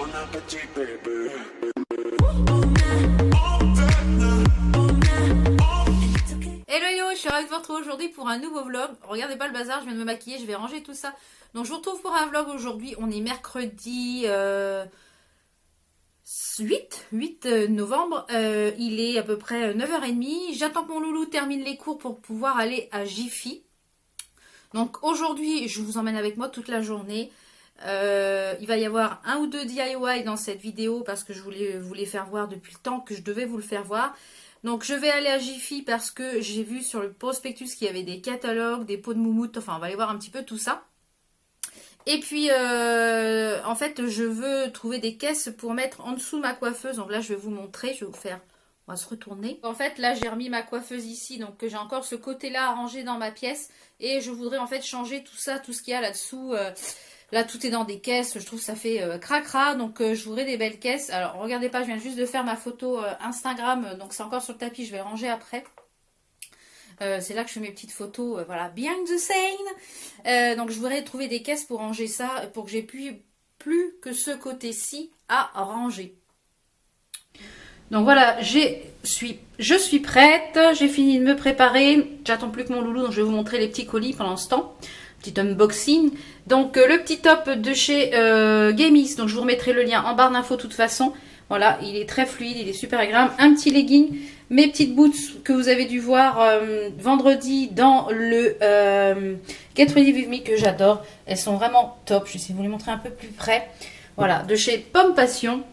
Hello yo, je suis ravie de vous retrouver aujourd'hui pour un nouveau vlog. Regardez pas le bazar, je viens de me maquiller, je vais ranger tout ça. Donc je vous retrouve pour un vlog aujourd'hui. On est mercredi 8 novembre. Il est à peu près 9h30. J'attends que mon loulou termine les cours pour pouvoir aller à Jiffy. Donc aujourd'hui, je vous emmène avec moi toute la journée. Il va y avoir un ou deux DIY dans cette vidéo parce que je voulais vous les faire voir depuis le temps que je devais vous le faire voir. Donc je vais aller à Jiffy parce que j'ai vu sur le prospectus qu'il y avait des catalogues, des pots de moumoute, enfin on va aller voir un petit peu tout ça. Et puis en fait je veux trouver des caisses pour mettre en dessous ma coiffeuse. Donc là je vais vous montrer, je vais vous faire, on va se retourner. En fait là j'ai remis ma coiffeuse ici, donc j'ai encore ce côté là arrangé dans ma pièce. Et je voudrais en fait changer tout ça, tout ce qu'il y a là-dessous. Là, tout est dans des caisses. Je trouve que ça fait cracra. Donc, je voudrais des belles caisses. Alors, regardez pas, je viens juste de faire ma photo Instagram. Donc, c'est encore sur le tapis. Je vais le ranger après. C'est là que je fais mes petites photos. Voilà, behind the scene. Donc, je voudrais trouver des caisses pour ranger ça. Pour que j'ai plus que ce côté-ci à ranger. Donc, voilà, je suis prête. J'ai fini de me préparer. J'attends plus que mon loulou. Donc, je vais vous montrer les petits colis pendant ce temps. Petit unboxing. Donc le petit top de chez GameX, donc je vous remettrai le lien en barre d'infos de toute façon. Voilà, il est très fluide, il est super agréable. Un petit legging, mes petites boots que vous avez dû voir vendredi dans le Get Ready With Me que j'adore. Elles sont vraiment top, je vais essayer de vous les montrer un peu plus près. Voilà, de chez Pomme Passion.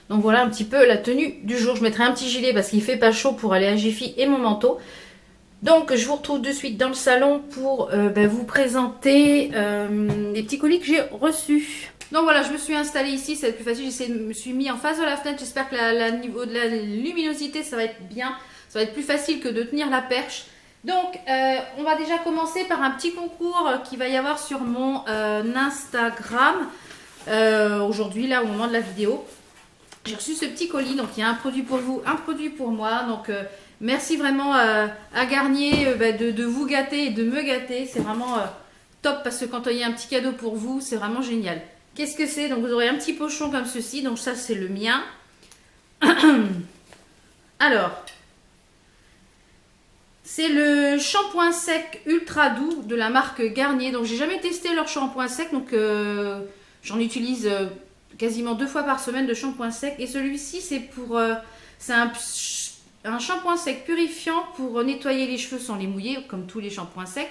Donc voilà un petit peu la tenue du jour. Je mettrai un petit gilet parce qu'il fait pas chaud pour aller à Jiffy et mon manteau. Donc je vous retrouve de suite dans le salon pour vous présenter les petits colis que j'ai reçus. Donc voilà, je me suis installée ici, c'est plus facile, je me suis mis en face de la fenêtre. J'espère que niveau de la luminosité ça va être bien, ça va être plus facile que de tenir la perche. Donc on va déjà commencer par un petit concours qu'il va y avoir sur mon Instagram aujourd'hui, là au moment de la vidéo. J'ai reçu ce petit colis, donc il y a un produit pour vous, un produit pour moi, donc... merci vraiment à Garnier de vous gâter et de me gâter. C'est vraiment top parce que quand il y a un petit cadeau pour vous, c'est vraiment génial. Qu'est-ce que c'est? Donc vous aurez un petit pochon comme ceci. Donc ça c'est le mien. Alors, c'est le shampoing sec ultra doux de la marque Garnier. Donc j'ai jamais testé leur shampoing sec. Donc j'en utilise quasiment 2 fois par semaine de shampoing sec. Et celui-ci c'est pour... c'est un shampoing sec purifiant pour nettoyer les cheveux sans les mouiller, comme tous les shampoings secs.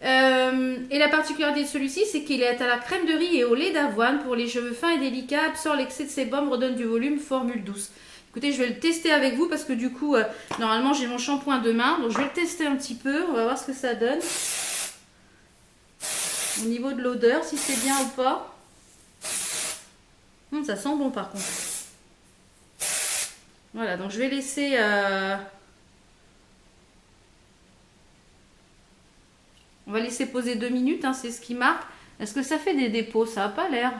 Et la particularité de celui-ci, c'est qu'il est à la crème de riz et au lait d'avoine pour les cheveux fins et délicats, absorbe l'excès de sébum, redonne du volume, formule douce. Écoutez, je vais le tester avec vous parce que du coup, normalement, j'ai mon shampoing demain. Donc, je vais le tester un petit peu. On va voir ce que ça donne. Au niveau de l'odeur, si c'est bien ou pas. Ça sent bon par contre. Voilà, donc je vais laisser... on va laisser poser 2 minutes, hein, c'est ce qui marque. Est-ce que ça fait des dépôts? Ça n'a pas l'air.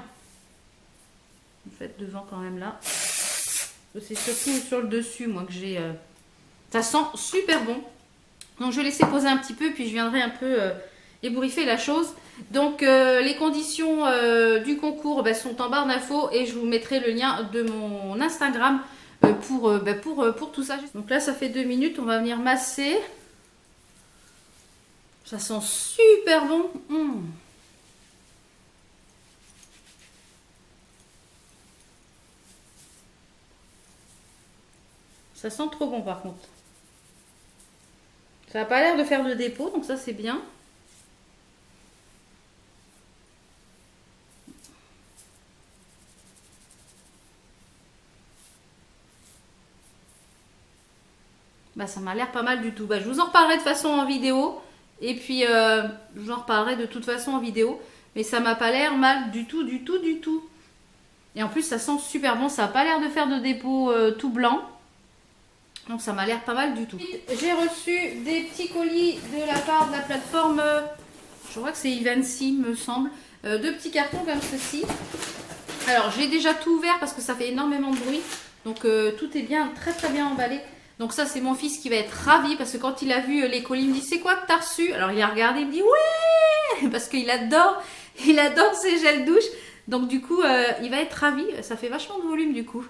En fait, devant quand même là. C'est surtout sur le dessus, moi, que j'ai... Ça sent super bon. Donc je vais laisser poser un petit peu, puis je viendrai un peu ébouriffer la chose. Donc les conditions du concours sont en barre d'infos et je vous mettrai le lien de mon Instagram pour tout ça. Donc là ça fait 2 minutes, on va venir masser. Ça sent super bon. Ça sent trop bon par contre. Ça n'a pas l'air de faire de dépôt, donc ça c'est bien. Ça m'a l'air pas mal du tout. Je vous en reparlerai de façon en vidéo. Et puis, je vous en reparlerai de toute façon en vidéo. Mais ça m'a pas l'air mal du tout, du tout, du tout. Et en plus, ça sent super bon. Ça n'a pas l'air de faire de dépôt tout blanc. Donc, ça m'a l'air pas mal du tout. J'ai reçu des petits colis de la part de la plateforme. Je crois que c'est Evency, me semble. 2 petits cartons comme ceci. Alors, j'ai déjà tout ouvert parce que ça fait énormément de bruit. Donc, tout est bien, très très bien emballé. Donc ça, c'est mon fils qui va être ravi parce que quand il a vu les colis, il me dit c'est quoi que t'as reçu? Alors il a regardé, il me dit ouais, parce qu'il adore ces gels douche. Donc du coup, il va être ravi. Ça fait vachement de volume du coup.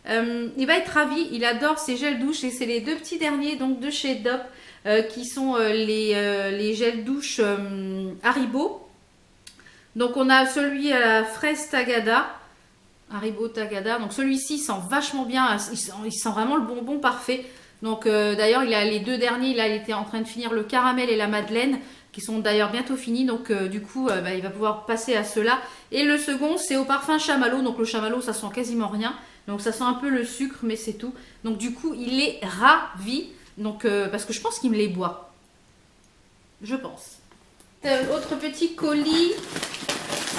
Il va être ravi. Il adore ces gels douche et c'est les deux petits derniers donc de chez Dop qui sont les gels douche Haribo. Donc on a celui à la fraise Tagada. Haribo Tagada. Donc celui-ci sent vachement bien. Il sent vraiment le bonbon parfait. Donc d'ailleurs, il a les deux derniers. Là, il était en train de finir le caramel et la madeleine, qui sont d'ailleurs bientôt finis. Donc du coup, il va pouvoir passer à ceux-là. Et le second, c'est au parfum chamallow. Donc le chamallow, ça sent quasiment rien. Donc ça sent un peu le sucre, mais c'est tout. Donc du coup, il est ravi. Donc parce que je pense qu'il me les boit. Je pense. Autre petit colis.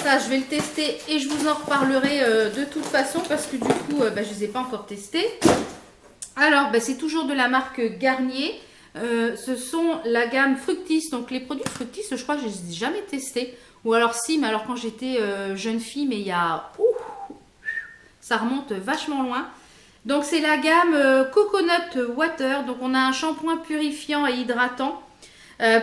Ça, je vais le tester et je vous en reparlerai de toute façon parce que du coup, je ne les ai pas encore testés. Alors, c'est toujours de la marque Garnier. Ce sont la gamme Fructis. Donc, les produits Fructis, je crois que je ne les ai jamais testés. Ou alors, si, mais alors quand j'étais jeune fille, mais il y a... ça remonte vachement loin. Donc, c'est la gamme Coconut Water. Donc, on a un shampoing purifiant et hydratant.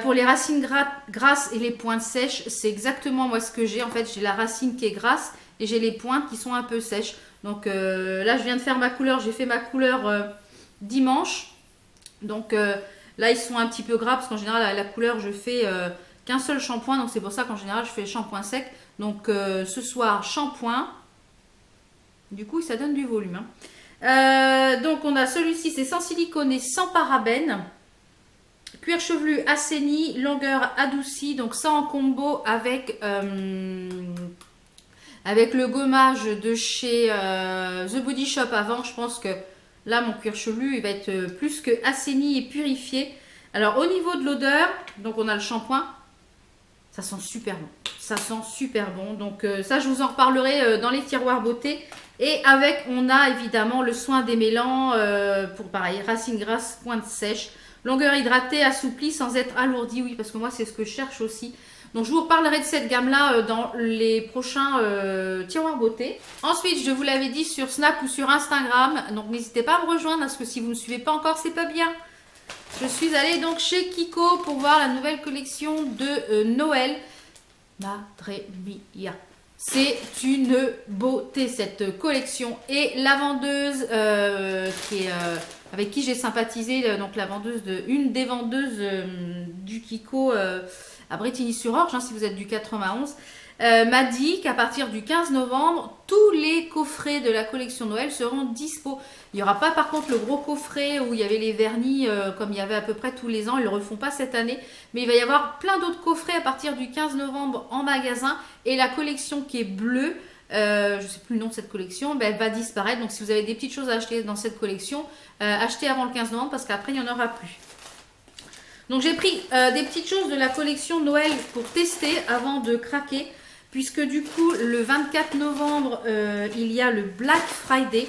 Pour les racines grasses et les pointes sèches, c'est exactement moi ce que j'ai. En fait, j'ai la racine qui est grasse et j'ai les pointes qui sont un peu sèches. Donc là, je viens de faire ma couleur. J'ai fait ma couleur dimanche. Donc là, ils sont un petit peu gras parce qu'en général, la couleur, je fais qu'un seul shampoing. Donc c'est pour ça qu'en général, je fais le shampoing sec. Donc ce soir, shampoing. Du coup, ça donne du volume. Donc on a celui-ci, c'est sans silicone et sans parabènes. Cuir chevelu assaini, longueur adoucie, donc ça en combo avec le gommage de chez The Body Shop avant. Je pense que là, mon cuir chevelu, il va être plus que assaini et purifié. Alors, au niveau de l'odeur, donc on a le shampoing. Ça sent super bon. Ça sent super bon. Donc, ça, je vous en reparlerai dans les tiroirs beauté. Et avec, on a évidemment le soin démêlant pour pareil, racines grasses, pointe sèche. Longueur hydratée, assouplie sans être alourdie. Oui, parce que moi, c'est ce que je cherche aussi. Donc, je vous reparlerai de cette gamme-là dans les prochains tiroirs beauté. Ensuite, je vous l'avais dit sur Snap ou sur Instagram. Donc, n'hésitez pas à me rejoindre parce que si vous ne me suivez pas encore, c'est pas bien. Je suis allée donc chez Kiko pour voir la nouvelle collection de Noël. Madre mia. C'est une beauté cette collection. Et la vendeuse avec qui j'ai sympathisé, donc la vendeuse une des vendeuses du Kiko à Brétigny-sur-Orge, hein, si vous êtes du 91, m'a dit qu'à partir du 15 novembre, tous les coffrets de la collection Noël seront dispo. Il n'y aura pas par contre le gros coffret où il y avait les vernis comme il y avait à peu près tous les ans. Ils ne le refont pas cette année. Mais il va y avoir plein d'autres coffrets à partir du 15 novembre en magasin. Et la collection qui est bleue, je ne sais plus le nom de cette collection, elle va disparaître. Donc si vous avez des petites choses à acheter dans cette collection, achetez avant le 15 novembre parce qu'après il n'y en aura plus. Donc j'ai pris des petites choses de la collection Noël pour tester avant de craquer. Puisque du coup, le 24 novembre, il y a le Black Friday.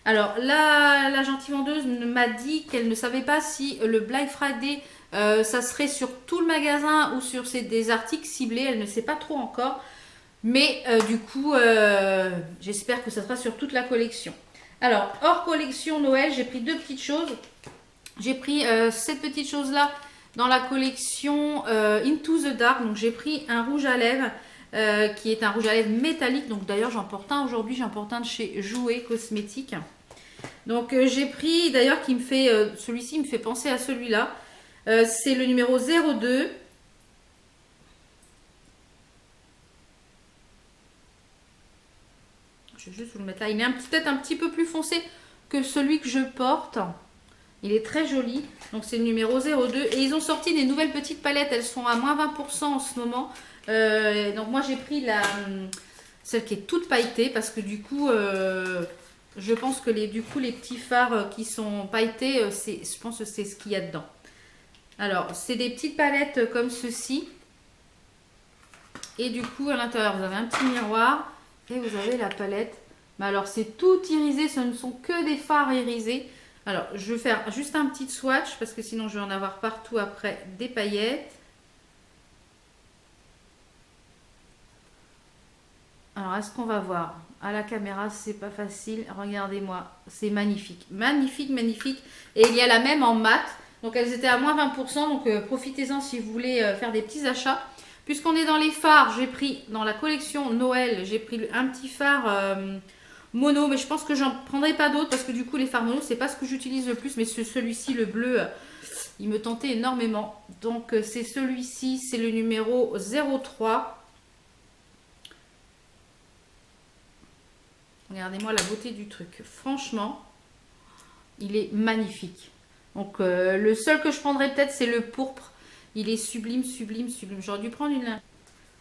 Alors, la gentille vendeuse m'a dit qu'elle ne savait pas si le Black Friday, ça serait sur tout le magasin ou sur des articles ciblés. Elle ne sait pas trop encore. Mais du coup, j'espère que ça sera sur toute la collection. Alors, hors collection Noël, j'ai pris deux petites choses. J'ai pris cette petite chose-là dans la collection Into the Dark. Donc, j'ai pris un rouge à lèvres. Qui est un rouge à lèvres métallique. Donc d'ailleurs j'en porte un aujourd'hui, j'en porte un de chez Jouet Cosmétiques. Donc j'ai pris d'ailleurs qui me fait, celui-ci me fait penser à celui-là. C'est le numéro 02. Je vais juste vous le mettre là. Il est peut-être un petit peu plus foncé que celui que je porte. Il est très joli. Donc c'est le numéro 02. Et ils ont sorti des nouvelles petites palettes. Elles sont à moins 20% en ce moment. Donc moi j'ai pris celle qui est toute pailletée parce que du coup je pense que les petits fards qui sont pailletés, je pense que c'est ce qu'il y a dedans. Alors c'est des petites palettes comme ceci et du coup à l'intérieur vous avez un petit miroir et vous avez la palette. Mais alors c'est tout irisé, ce ne sont que des fards irisés. Alors je vais faire juste un petit swatch parce que sinon je vais en avoir partout après des paillettes. Alors, est-ce qu'on va voir? À la caméra, c'est pas facile. Regardez-moi, c'est magnifique. Magnifique, magnifique. Et il y a la même en mat. Donc, elles étaient à moins 20%. Donc, profitez-en si vous voulez faire des petits achats. Puisqu'on est dans les fards, j'ai pris dans la collection Noël, j'ai pris un petit phare mono, mais je pense que j'en prendrai pas d'autres parce que du coup les fards mono c'est pas ce que j'utilise le plus, mais celui-ci le bleu il me tentait énormément. Donc c'est celui-ci, c'est le numéro 03. Regardez-moi la beauté du truc, franchement il est magnifique. Donc le seul que je prendrais peut-être c'est le pourpre, il est sublime, sublime, sublime. J'aurais dû prendre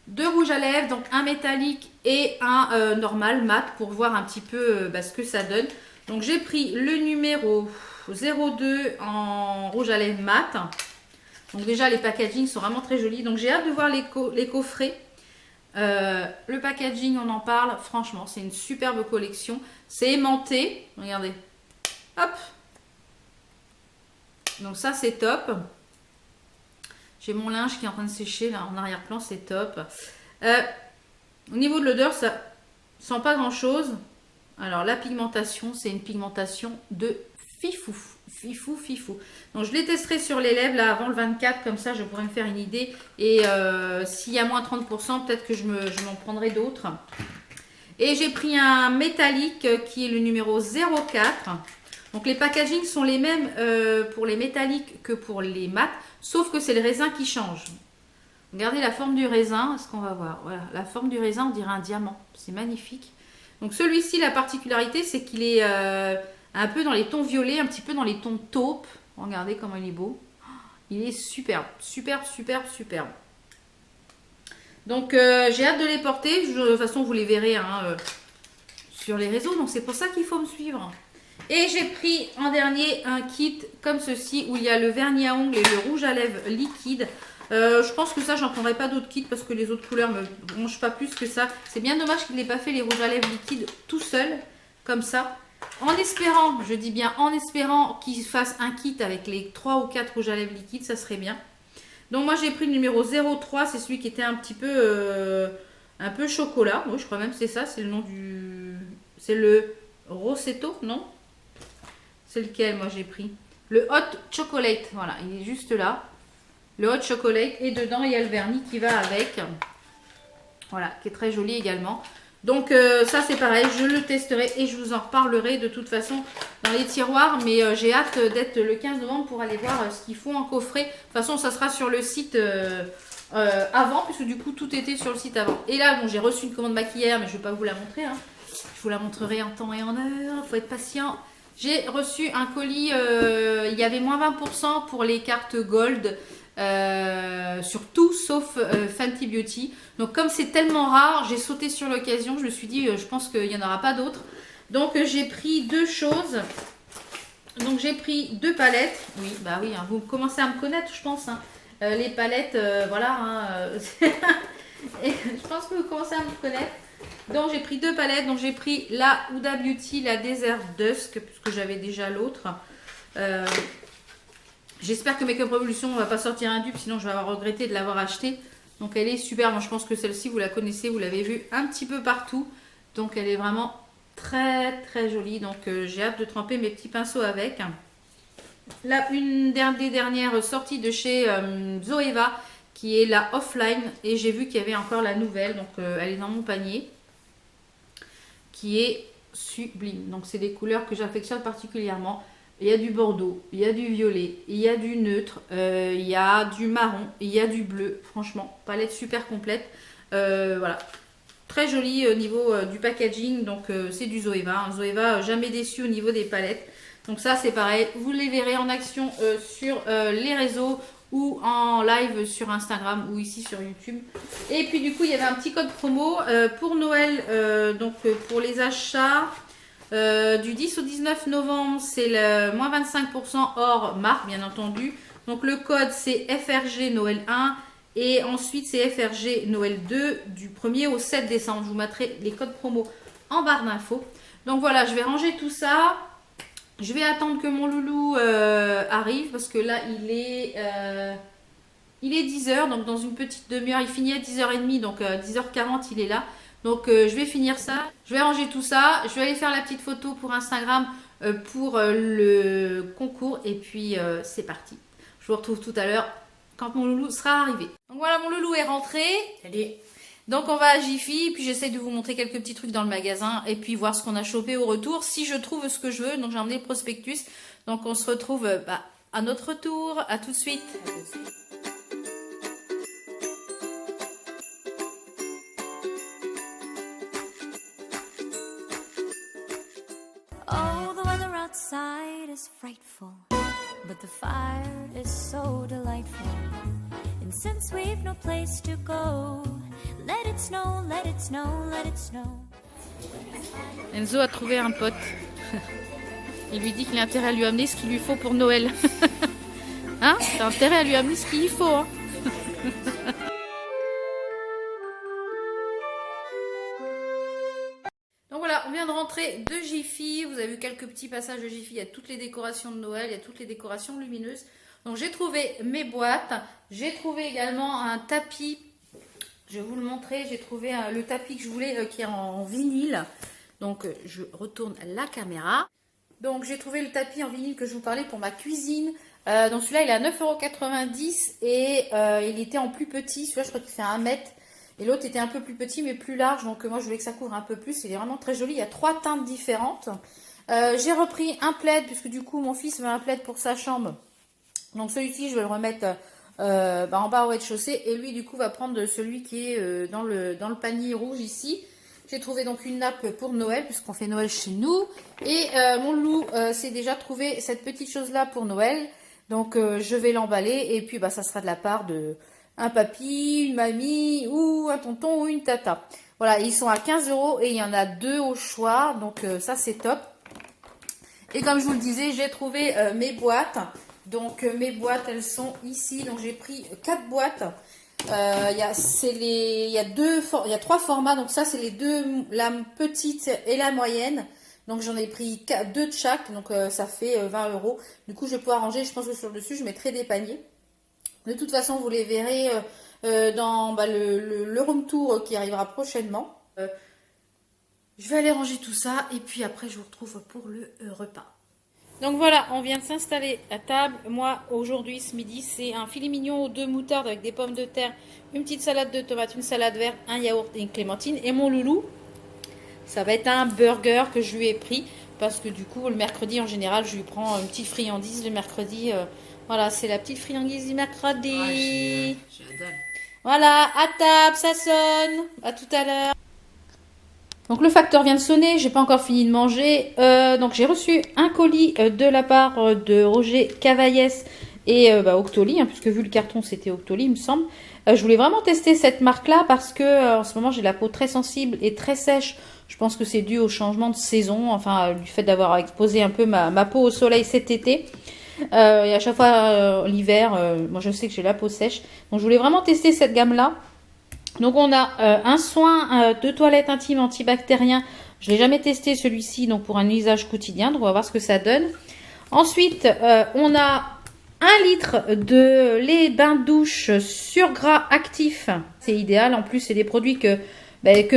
deux rouges à lèvres, donc un métallique et un normal mat pour voir un petit peu ce que ça donne. Donc j'ai pris le numéro 02 en rouge à lèvres mat. Donc déjà les packaging sont vraiment très jolis. Donc j'ai hâte de voir les coffrets. Le packaging on en parle, franchement c'est une superbe collection. C'est aimanté, regardez. Hop. Donc ça c'est top. J'ai mon linge qui est en train de sécher là en arrière-plan, c'est top. Au niveau de l'odeur, ça sent pas grand-chose. Alors la pigmentation, c'est une pigmentation de fifou. Fifou, fifou. Donc je les testerai sur les lèvres là avant le 24, comme ça je pourrais me faire une idée. Et s'il y a moins 30%, peut-être que je m'en prendrai d'autres. Et j'ai pris un métallique qui est le numéro 04. Donc les packagings sont les mêmes pour les métalliques que pour les mats, sauf que c'est le raisin qui change. Regardez la forme du raisin, est-ce qu'on va voir? Voilà, la forme du raisin, on dirait un diamant, c'est magnifique. Donc celui-ci, la particularité, c'est qu'il est un peu dans les tons violets, un petit peu dans les tons taupe. Regardez comment il est beau. Il est superbe, superbe, superbe, superbe. Donc j'ai hâte de les porter, de toute façon vous les verrez sur les réseaux, donc c'est pour ça qu'il faut me suivre. Et j'ai pris en dernier un kit comme ceci où il y a le vernis à ongles et le rouge à lèvres liquide. Je pense que ça, j'en prendrai pas d'autres kits parce que les autres couleurs me bronchent pas plus que ça. C'est bien dommage qu'il n'ait pas fait les rouges à lèvres liquides tout seul, comme ça. En espérant, je dis bien en espérant qu'il fasse un kit avec les 3 ou 4 rouges à lèvres liquides, ça serait bien. Donc moi j'ai pris le numéro 03, c'est celui qui était un petit peu chocolat. Oui, je crois même que c'est ça, c'est le nom du... C'est le Rossetto, non? C'est lequel moi j'ai pris? Le Hot Chocolate, voilà, il est juste là. Le Hot Chocolate, et dedans il y a le vernis qui va avec. Voilà, qui est très joli également. Donc ça c'est pareil, je le testerai et je vous en reparlerai de toute façon dans les tiroirs. Mais j'ai hâte d'être le 15 novembre pour aller voir ce qu'ils font en coffret. De toute façon ça sera sur le site avant, puisque du coup tout était sur le site avant. Et là bon, j'ai reçu une commande maquillère, mais je ne vais pas vous la montrer. Je vous la montrerai en temps et en heure, il faut être patient. J'ai reçu un colis, il y avait moins 20% pour les cartes Gold. Sur tout sauf Fenty Beauty. Donc comme c'est tellement rare, j'ai sauté sur l'occasion. Je me suis dit je pense qu'il n'y en aura pas d'autres. Donc j'ai pris deux choses. Donc j'ai pris deux palettes. Oui, bah oui, vous commencez à me connaître, je pense. Les palettes, voilà. Et je pense que vous commencez à me connaître. Donc j'ai pris deux palettes. Donc j'ai pris la Huda Beauty, la Desert Dusk, puisque j'avais déjà l'autre. J'espère que Make Up Revolution ne va pas sortir un dupe, sinon je vais avoir regretté de l'avoir acheté. Donc elle est super, moi je pense que celle-ci vous la connaissez, vous l'avez vue un petit peu partout. Donc elle est vraiment très très jolie, donc j'ai hâte de tremper mes petits pinceaux avec. Là, une des dernières sorties de chez Zoeva, qui est la Offline, et j'ai vu qu'il y avait encore la nouvelle, donc elle est dans mon panier, qui est sublime. Donc c'est des couleurs que j'affectionne particulièrement. Il y a du bordeaux, il y a du violet, il y a du neutre, il y a du marron, il y a du bleu. Franchement, palette super complète. Voilà, très jolie au niveau du packaging. Donc c'est du Zoeva. Zoeva, jamais déçu au niveau des palettes. Donc ça c'est pareil, vous les verrez en action sur les réseaux ou en live sur Instagram ou ici sur YouTube. Et puis du coup il y avait un petit code promo pour Noël, donc pour les achats. Du 10 au 19 novembre, c'est le moins 25% hors marque, bien entendu. Donc le code, c'est FRG Noël 1. Et ensuite, c'est FRG Noël 2 du 1er au 7 décembre. Je vous mettrai les codes promo en barre d'infos. Donc voilà, je vais ranger tout ça. Je vais attendre que mon loulou arrive. Parce que là, il est 10 h. Donc dans une petite demi-heure, il finit à 10h30. Donc 10h40, il est là. Donc je vais finir ça, je vais ranger tout ça, je vais aller faire la petite photo pour Instagram pour le concours et puis c'est parti. Je vous retrouve tout à l'heure quand mon loulou sera arrivé. Donc voilà, mon loulou est rentré. Allez. Donc on va à Jiffy, puis j'essaie de vous montrer quelques petits trucs dans le magasin et puis voir ce qu'on a chopé au retour, si je trouve ce que je veux. Donc j'ai emmené le prospectus. Donc on se retrouve à notre retour. À tout de suite. Oh, the weather outside is frightful, but the fire is so delightful. And since we've no place to go, let it snow, let it snow, let it snow. Enzo a trouvé un pote. Il lui dit qu'il a intérêt à lui amener ce qu'il lui faut pour Noël. Hein? T'as intérêt à lui amener ce qu'il faut, hein? Donc voilà, on vient de rentrer de Jiffy. Vous avez vu quelques petits passages de Jiffy. Il y a toutes les décorations de Noël, il y a toutes les décorations lumineuses. Donc j'ai trouvé mes boîtes. J'ai trouvé également un tapis. Je vais vous le montrer. J'ai trouvé le tapis que je voulais qui est en vinyle. Donc je retourne la caméra. Donc j'ai trouvé le tapis en vinyle que je vous parlais pour ma cuisine. Donc celui-là il est à 9,90 € et il était en plus petit. Celui-là je crois qu'il fait 1 mètre. Et l'autre était un peu plus petit mais plus large. Donc moi je voulais que ça couvre un peu plus. Il est vraiment très joli. Il y a 3 teintes différentes. J'ai repris un plaid puisque du coup mon fils veut un plaid pour sa chambre. Donc celui-ci je vais le remettre en bas au rez-de-chaussée. Et lui du coup va prendre celui qui est dans le panier rouge ici. J'ai trouvé donc une nappe pour Noël, puisqu'on fait Noël chez nous. Et mon loup s'est déjà trouvé cette petite chose-là pour Noël. Donc je vais l'emballer. Et puis ça sera de la part de un papy, une mamie, ou un tonton, ou une tata. Voilà, ils sont à 15 € et il y en a 2 au choix. Donc ça c'est top. Et comme je vous le disais, j'ai trouvé mes boîtes. Donc mes boîtes, elles sont ici. Donc j'ai pris 4 boîtes. Il y a 3 formats, donc ça c'est les deux, la petite et la moyenne. Donc j'en ai pris 2 de chaque, donc ça fait 20 €. Du coup je vais pouvoir ranger, je pense que sur le dessus je mettrai des paniers. De toute façon vous les verrez dans le room tour qui arrivera prochainement. Je vais aller ranger tout ça et puis après je vous retrouve pour le repas. Donc voilà, on vient de s'installer à table. Moi, aujourd'hui, ce midi, c'est un filet mignon aux 2 moutardes avec des pommes de terre, une petite salade de tomates, une salade verte, un yaourt et une clémentine. Et mon loulou, ça va être un burger que je lui ai pris. Parce que du coup, le mercredi, en général, je lui prends une petite friandise. Le mercredi, voilà, c'est la petite friandise du mercredi. J'adore. Voilà, à table, ça sonne. À tout à l'heure. Donc le facteur vient de sonner, j'ai pas encore fini de manger. Donc j'ai reçu un colis de la part de Roger Cavaillès et Octoly, hein, puisque vu le carton c'était Octoly il me semble. Je voulais vraiment tester cette marque là parce que en ce moment j'ai la peau très sensible et très sèche. Je pense que c'est dû au changement de saison, enfin du fait d'avoir exposé un peu ma peau au soleil cet été. Et à chaque fois l'hiver, moi je sais que j'ai la peau sèche. Donc je voulais vraiment tester cette gamme là. Donc on a un soin de toilette intime antibactérien. Je ne l'ai jamais testé celui-ci, donc pour un usage quotidien. Donc on va voir ce que ça donne. Ensuite, on a 1 litre de lait bain de douche sur gras actif. C'est idéal. En plus, c'est des produits que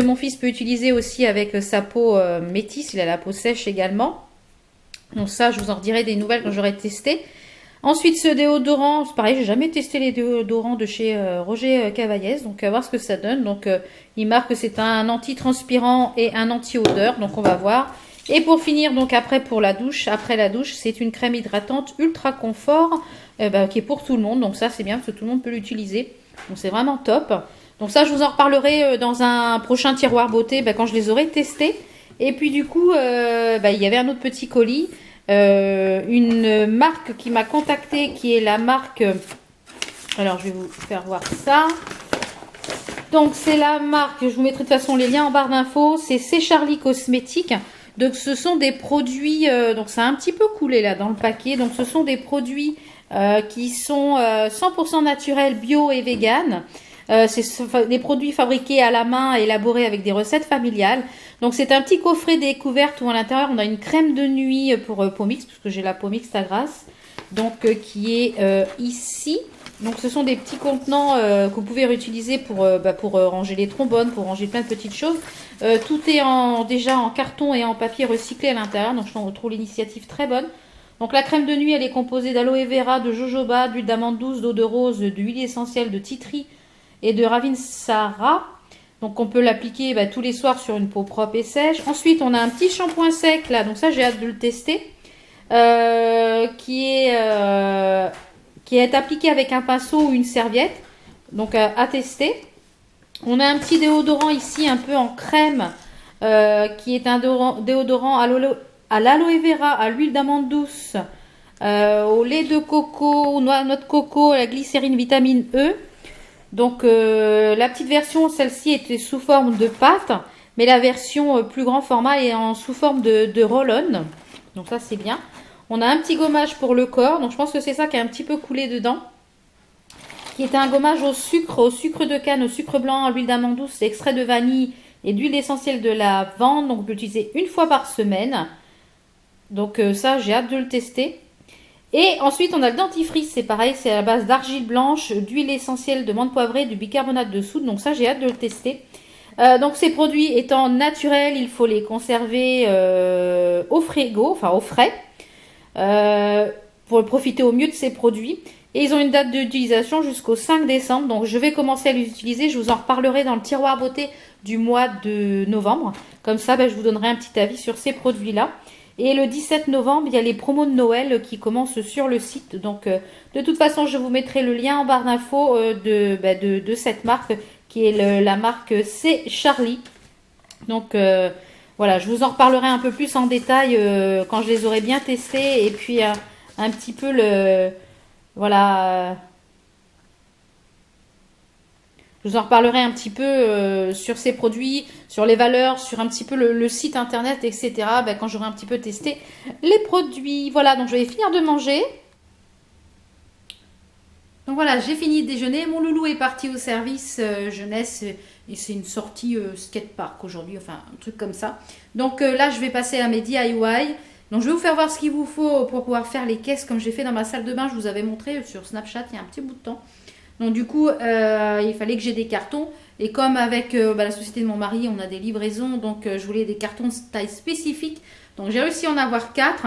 mon fils peut utiliser aussi avec sa peau métisse. Il a la peau sèche également. Donc ça, je vous en redirai des nouvelles quand j'aurai testé. Ensuite, ce déodorant, c'est pareil, j'ai jamais testé les déodorants de chez Roger Cavaillès, donc à voir ce que ça donne. Donc, il marque que c'est un anti-transpirant et un anti-odeur, donc on va voir. Et pour finir, donc après la douche, c'est une crème hydratante ultra confort qui est pour tout le monde. Donc ça, c'est bien parce que tout le monde peut l'utiliser. Donc c'est vraiment top. Donc ça, je vous en reparlerai dans un prochain tiroir beauté quand je les aurai testés. Et puis du coup, il y avait un autre petit colis. Une marque qui m'a contacté qui est la marque alors je vais vous faire voir ça. Donc c'est la marque, je vous mettrai de toute façon les liens en barre d'infos, c'est Charlie Cosmétiques. Donc ce sont des produits donc ça a un petit peu coulé là dans le paquet. Donc ce sont des produits qui sont 100% naturels, bio et vegan. C'est des produits fabriqués à la main, élaborés avec des recettes familiales. Donc c'est un petit coffret découverte où à l'intérieur on a une crème de nuit pour peau mixte, parce que j'ai la peau mixte à grasse, donc qui est ici. Donc ce sont des petits contenants que vous pouvez réutiliser pour ranger les trombones, pour ranger plein de petites choses. Tout est déjà en carton et en papier recyclé à l'intérieur, donc je trouve l'initiative très bonne. Donc la crème de nuit, elle est composée d'aloe vera, de jojoba, d'huile d'amande douce, d'eau de rose, d'huile essentielle de tea tree et de ravinsara. Donc on peut l'appliquer tous les soirs sur une peau propre et sèche. Ensuite, on a un petit shampoing sec là, donc ça j'ai hâte de le tester, qui est appliqué avec un pinceau ou une serviette. Donc à tester. On a un petit déodorant ici un peu en crème, qui est un déodorant à l'aloe vera, à l'huile d'amande douce, au lait de coco, noix de coco, à la glycérine vitamine E. Donc la petite version, celle-ci était sous forme de pâte, mais la version plus grand format est sous forme de roll-on. Donc ça c'est bien. On a un petit gommage pour le corps, donc je pense que c'est ça qui a un petit peu coulé dedans, qui est un gommage au sucre de canne, au sucre blanc, à l'huile d'amande douce, extrait de vanille et d'huile essentielle de lavande. Donc on peut l'utiliser une fois par semaine. Donc ça j'ai hâte de le tester. Et ensuite on a le dentifrice, c'est pareil, c'est à la base d'argile blanche, d'huile essentielle de menthe poivrée, du bicarbonate de soude. Donc ça j'ai hâte de le tester. Donc ces produits étant naturels, il faut les conserver au frigo, enfin au frais, pour profiter au mieux de ces produits. Et ils ont une date d'utilisation jusqu'au 5 décembre. Donc je vais commencer à les utiliser. Je vous en reparlerai dans le tiroir beauté du mois de novembre. Comme ça, je vous donnerai un petit avis sur ces produits-là. Et le 17 novembre, il y a les promos de Noël qui commencent sur le site. Donc de toute façon, je vous mettrai le lien en barre d'infos de cette marque, qui est la marque C'est Charlie. Donc voilà, je vous en reparlerai un peu plus en détail quand je les aurai bien testés. Et puis un petit peu voilà, je vous en reparlerai un petit peu sur ces produits, sur les valeurs, sur un petit peu le site internet, etc. Quand j'aurai un petit peu testé les produits. Voilà, donc je vais finir de manger. Donc voilà, j'ai fini de déjeuner. Mon loulou est parti au service jeunesse et c'est une sortie skatepark aujourd'hui, enfin un truc comme ça. Donc là, je vais passer à mes DIY. Donc je vais vous faire voir ce qu'il vous faut pour pouvoir faire les caisses comme j'ai fait dans ma salle de bain. Je vous avais montré sur Snapchat il y a un petit bout de temps. Donc du coup, il fallait que j'ai des cartons. Et comme avec la société de mon mari, on a des livraisons. Donc je voulais des cartons de taille spécifique. Donc j'ai réussi à en avoir 4.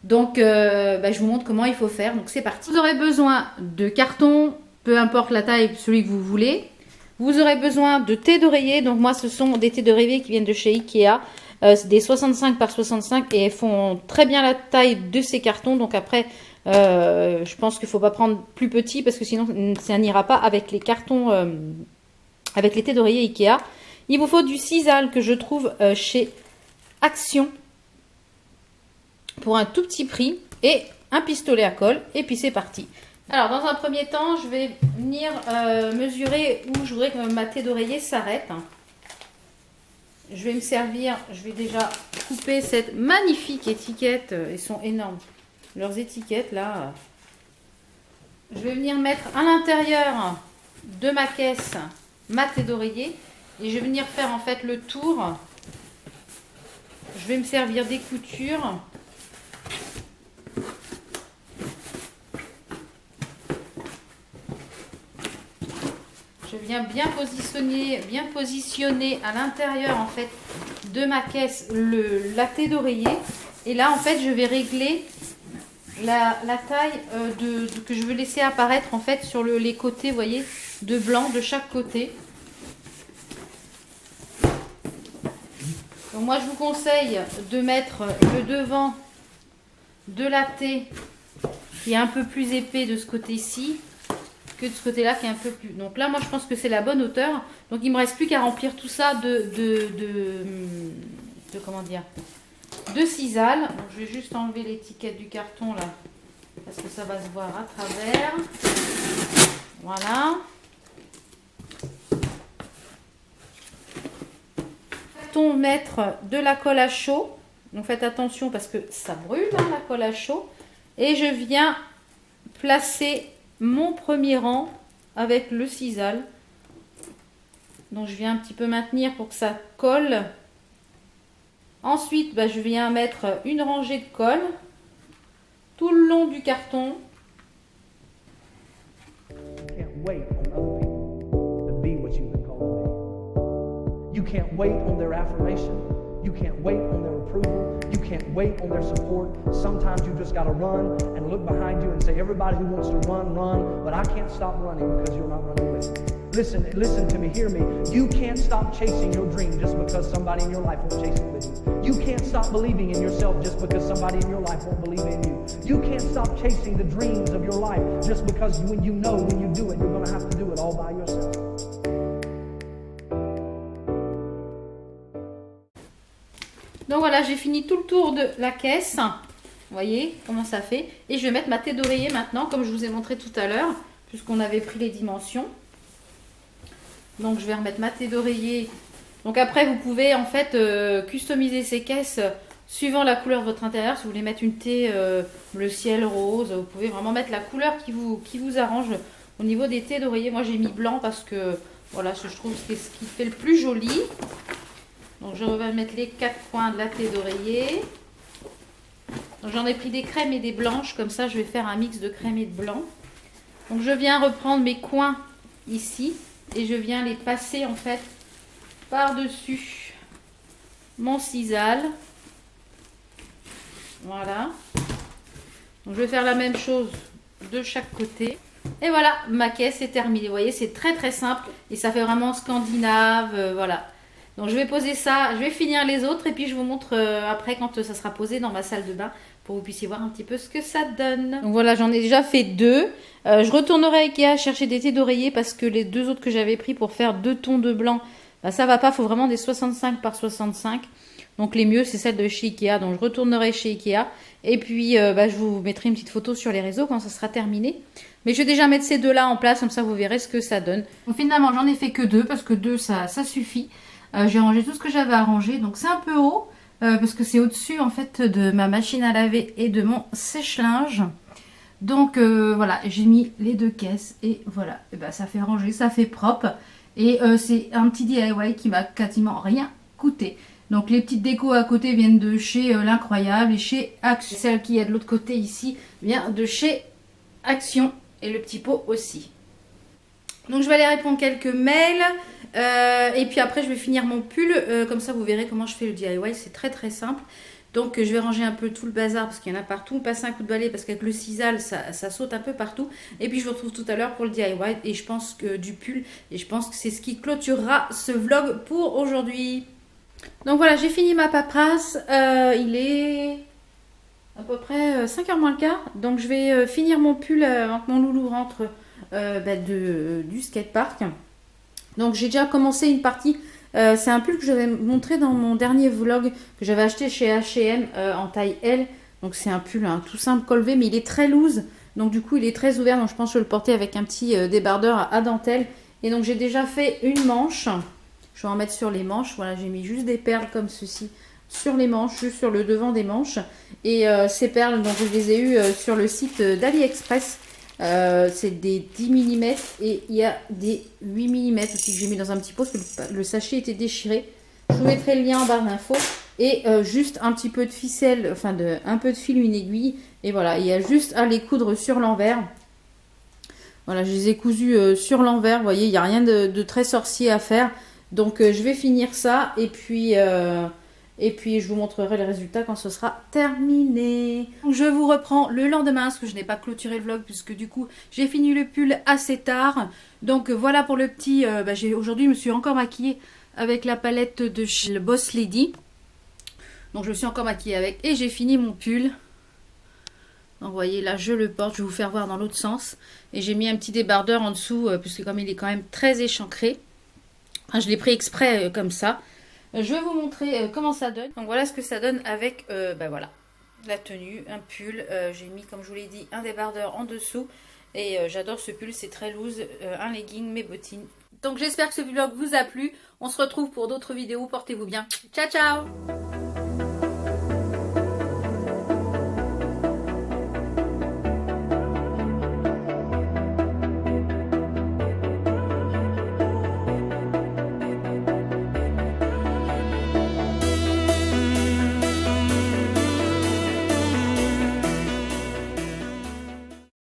Donc je vous montre comment il faut faire. Donc c'est parti. Vous aurez besoin de cartons, peu importe la taille, celui que vous voulez. Vous aurez besoin de thé d'oreiller. Donc moi, ce sont des thés d'oreiller qui viennent de chez Ikea. C'est des 65 par 65 et elles font très bien la taille de ces cartons. Donc après, je pense qu'il ne faut pas prendre plus petit parce que sinon ça n'ira pas avec les cartons, avec les thés d'oreiller Ikea. Il vous faut du sisal que je trouve chez Action pour un tout petit prix et un pistolet à colle. Et puis c'est parti. Alors dans un premier temps, je vais venir mesurer où je voudrais que ma thé d'oreiller s'arrête. Je vais me servir, je vais déjà couper cette magnifique étiquette. Elles sont énormes. Leurs étiquettes là. Je vais venir mettre à l'intérieur de ma caisse ma thé d'oreiller. Et je vais venir faire en fait le tour. Je vais me servir des coutures. Je viens bien positionner à l'intérieur en fait de ma caisse la thé d'oreiller. Et là en fait je vais régler la taille que je veux laisser apparaître en fait sur les côtés, vous voyez, de blanc de chaque côté. Donc moi je vous conseille de mettre le devant de la thé qui est un peu plus épais de ce côté-ci que de ce côté-là qui est un peu plus. Donc là moi je pense que c'est la bonne hauteur. Donc il me reste plus qu'à remplir tout ça comment dire, de sisal. Donc je vais juste enlever l'étiquette du carton là parce que ça va se voir à travers. Voilà. Va-t-on mettre de la colle à chaud? Donc faites attention parce que ça brûle la colle à chaud. Et je viens placer mon premier rang avec le sisal. Donc je viens un petit peu maintenir pour que ça colle. Ensuite, je viens mettre une rangée de colle tout le long du carton. You can't wait on their affirmation. You can't wait on their approval. You can't wait on their support. Sometimes you just got to run and look behind you and say, everybody who wants to run, run, but I can't stop running because you're not running with me. Listen to me, hear me. You can't stop chasing your dream just because somebody in your life won't chase it with you. You can't stop believing in yourself just because somebody in your life won't believe in you. You can't stop chasing the dreams of your life just because when you know when you do it, you're going to have to do it all by yourself. Donc voilà, j'ai fini tout le tour de la caisse. Vous voyez comment ça fait. Et je vais mettre ma tête d'oreiller maintenant, comme je vous ai montré tout à l'heure, puisqu'on avait pris les dimensions. Donc je vais remettre ma tête d'oreiller. Donc après, vous pouvez en fait customiser ces caisses suivant la couleur de votre intérieur. Si vous voulez mettre une thé bleu ciel, rose, vous pouvez vraiment mettre la couleur qui vous arrange au niveau des thés d'oreiller. Moi j'ai mis blanc parce que voilà, je trouve que c'est ce qui fait le plus joli. Donc je vais mettre les 4 coins de la thé d'oreiller. Donc j'en ai pris des crèmes et des blanches, comme ça je vais faire un mix de crème et de blanc. Donc je viens reprendre mes coins ici et je viens les passer en fait par-dessus mon sisal. Voilà. Donc je vais faire la même chose de chaque côté. Et voilà, ma caisse est terminée. Vous voyez, c'est très très simple et ça fait vraiment scandinave, voilà. Donc je vais poser ça, je vais finir les autres et puis je vous montre après quand ça sera posé dans ma salle de bain pour que vous puissiez voir un petit peu ce que ça donne. Donc voilà, j'en ai déjà fait 2. Je retournerai à Ikea chercher des thés d'oreiller parce que les 2 autres que j'avais pris pour faire 2 tons de blanc, bah, ça va pas, il faut vraiment des 65 par 65. Donc les mieux c'est celle de chez Ikea, donc je retournerai chez Ikea et puis je vous mettrai une petite photo sur les réseaux quand ça sera terminé. Mais je vais déjà mettre ces 2 là en place, comme ça vous verrez ce que ça donne. Donc finalement j'en ai fait que 2 parce que 2 ça suffit. J'ai rangé tout ce que j'avais à ranger, donc c'est un peu haut parce que c'est au-dessus en fait de ma machine à laver et de mon sèche-linge. Donc voilà, j'ai mis les 2 caisses et voilà, et ben, ça fait ranger, ça fait propre et c'est un petit DIY qui m'a quasiment rien coûté. Donc les petites décos à côté viennent de chez l'Incroyable et chez Action. Celle qui est de l'autre côté ici vient de chez Action et le petit pot aussi. Donc je vais aller répondre quelques mails et puis après je vais finir mon pull, comme ça vous verrez comment je fais le DIY, c'est très très simple. Donc je vais ranger un peu tout le bazar parce qu'il y en a partout, passer un coup de balai parce qu'avec le sisal ça saute un peu partout. Et puis je vous retrouve tout à l'heure pour le DIY et je pense que du pull, et je pense que c'est ce qui clôturera ce vlog pour aujourd'hui. Donc voilà, j'ai fini ma paperasse, il est à peu près 5h moins le quart, donc je vais finir mon pull avant que mon loulou rentre du skatepark. Donc j'ai déjà commencé une partie, c'est un pull que j'avais montré dans mon dernier vlog que j'avais acheté chez H&M en taille L. Donc c'est un pull tout simple col V mais il est très loose, donc du coup il est très ouvert, donc je pense que je vais le porter avec un petit débardeur à dentelle. Et donc j'ai déjà fait une manche, je vais en mettre sur les manches, voilà, j'ai mis juste des perles comme ceci sur les manches, juste sur le devant des manches. Et ces perles, donc je les ai eues sur le site d'AliExpress. C'est des 10 mm et il y a des 8 mm aussi que j'ai mis dans un petit pot parce que le sachet était déchiré. Je vous mettrai le lien en barre d'infos et juste un petit peu de ficelle, enfin un peu de fil, une aiguille. Et voilà, il y a juste à les coudre sur l'envers. Voilà, je les ai cousus sur l'envers, vous voyez, il n'y a rien de très sorcier à faire. Donc je vais finir ça et puis je vous montrerai le résultat quand ce sera terminé. Je vous reprends le lendemain parce que je n'ai pas clôturé le vlog puisque du coup j'ai fini le pull assez tard. Donc voilà pour le petit, aujourd'hui je me suis encore maquillée avec la palette de chez Boss Lady. Donc je me suis encore maquillée avec et j'ai fini mon pull. Donc vous voyez là je le porte, je vais vous faire voir dans l'autre sens. Et j'ai mis un petit débardeur en dessous puisque comme il est quand même très échancré. Enfin, je l'ai pris exprès comme ça. Je vais vous montrer comment ça donne. Donc voilà ce que ça donne avec voilà, la tenue, un pull. J'ai mis, comme je vous l'ai dit, un débardeur en dessous. Et j'adore ce pull, c'est très loose. Un legging, mes bottines. Donc j'espère que ce vlog vous a plu. On se retrouve pour d'autres vidéos. Portez-vous bien. Ciao, ciao!